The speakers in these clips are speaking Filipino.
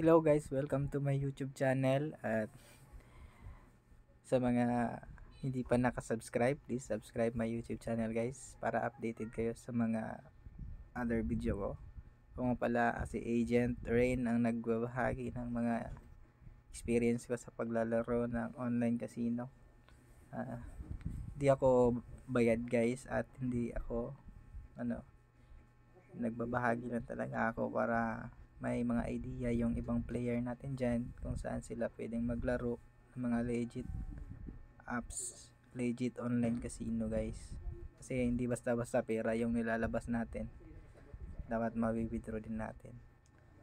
Hello guys, welcome to my YouTube channel. At sa mga hindi pa nakasubscribe, please subscribe my YouTube channel guys para updated kayo sa mga other video ko. Kung pala si Agent Rain ang nagbabahagi ng mga experience ko sa paglalaro ng online casino. Hindi ako bayad guys at hindi ako nagbabahagi lang talaga ako para may mga idea yung ibang player natin dyan kung saan sila pwedeng maglaro ng mga legit apps, legit online casino guys. Kasi hindi basta-basta pera yung nilalabas natin, dapat ma-withdraw din natin.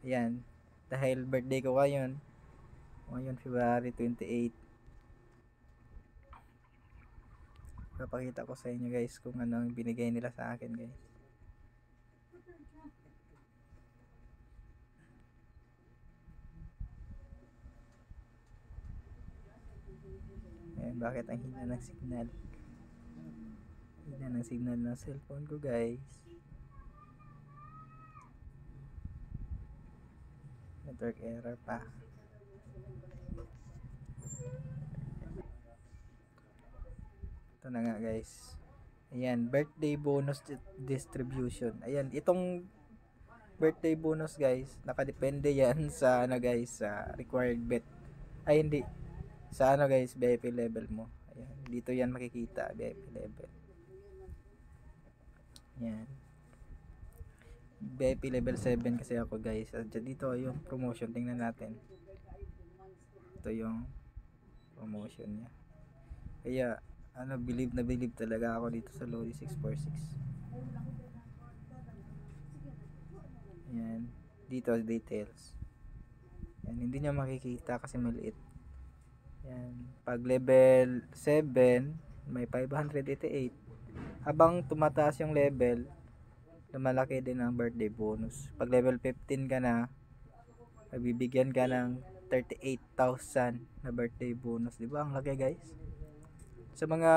Ayan, dahil birthday ko ngayon February 28, papakita ko sa inyo guys kung ano ang binigay nila sa akin guys. Ayan, bakit ang hina ng signal? Hina ng signal ng cellphone ko guys. Network error pa. Ito na nga guys. Ayan, birthday bonus distribution. Ayan, itong birthday bonus guys, nakadepende yan sa guys, sa required bet. Ay hindi, sa guys, VIP level mo. Ayan, dito yan makikita, VIP level. Ayan. VIP level 7 kasi ako guys. At dito yung promotion, tingnan natin. Ito yung promotion niya. Kaya believe na believe talaga ako dito sa Lodi 646. Ayan, dito details. Ayan, hindi niya makikita kasi maliit. Ayan, pag level 7 may 588. Habang tumataas yung level, lumalaki din ang birthday bonus. Pag level 15 ka na, bibigyan ka ng 38,000 na birthday bonus. Diba ang laki guys? Sa mga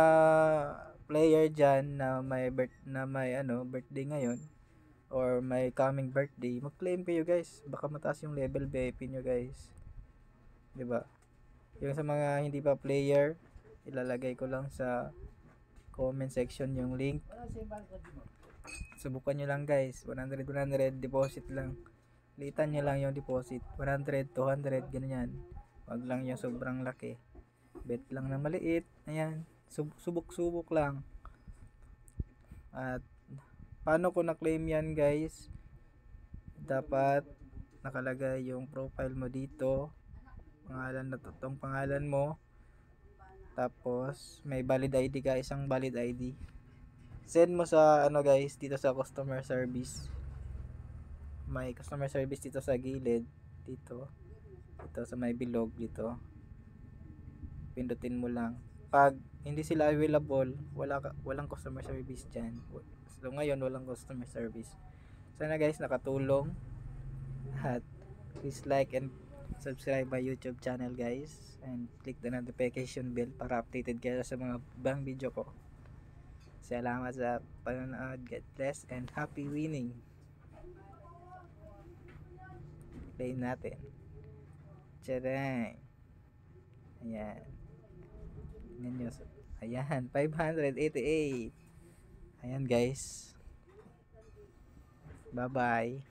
player dyan na may birthday ngayon or may coming birthday, mag-claim kayo guys. Baka mataas yung level VIP nyo guys. Diba? Yung sa mga hindi pa player, ilalagay ko lang sa comment section yung link. Subukan nyo lang guys. 100 deposit lang. Litan nyo lang yung deposit. 100, 200, ganyan. Wag lang yung sobrang laki. Bet lang na maliit. Ayan. Subok-subok lang. At paano ko na-claim yan guys? Dapat nakalagay yung profile mo dito. Pangalan na totoong pangalan mo. Tapos may valid ID ka, isang valid ID. Send mo sa guys, dito sa customer service. May customer service dito sa gilid, dito sa may bilog dito. Pindutin mo lang. Pag hindi sila available, walang customer service diyan. So ngayon walang customer service. Sana guys nakatulong. At please like and subscribe my YouTube channel guys, and click the notification bell para updated kayo sa mga ibang video ko. Salamat sa panonood. God bless and happy winning. Play natin. Tcharam. Ayan. Tingnan nyo. Ayan, 588. Ayan guys. Bye bye.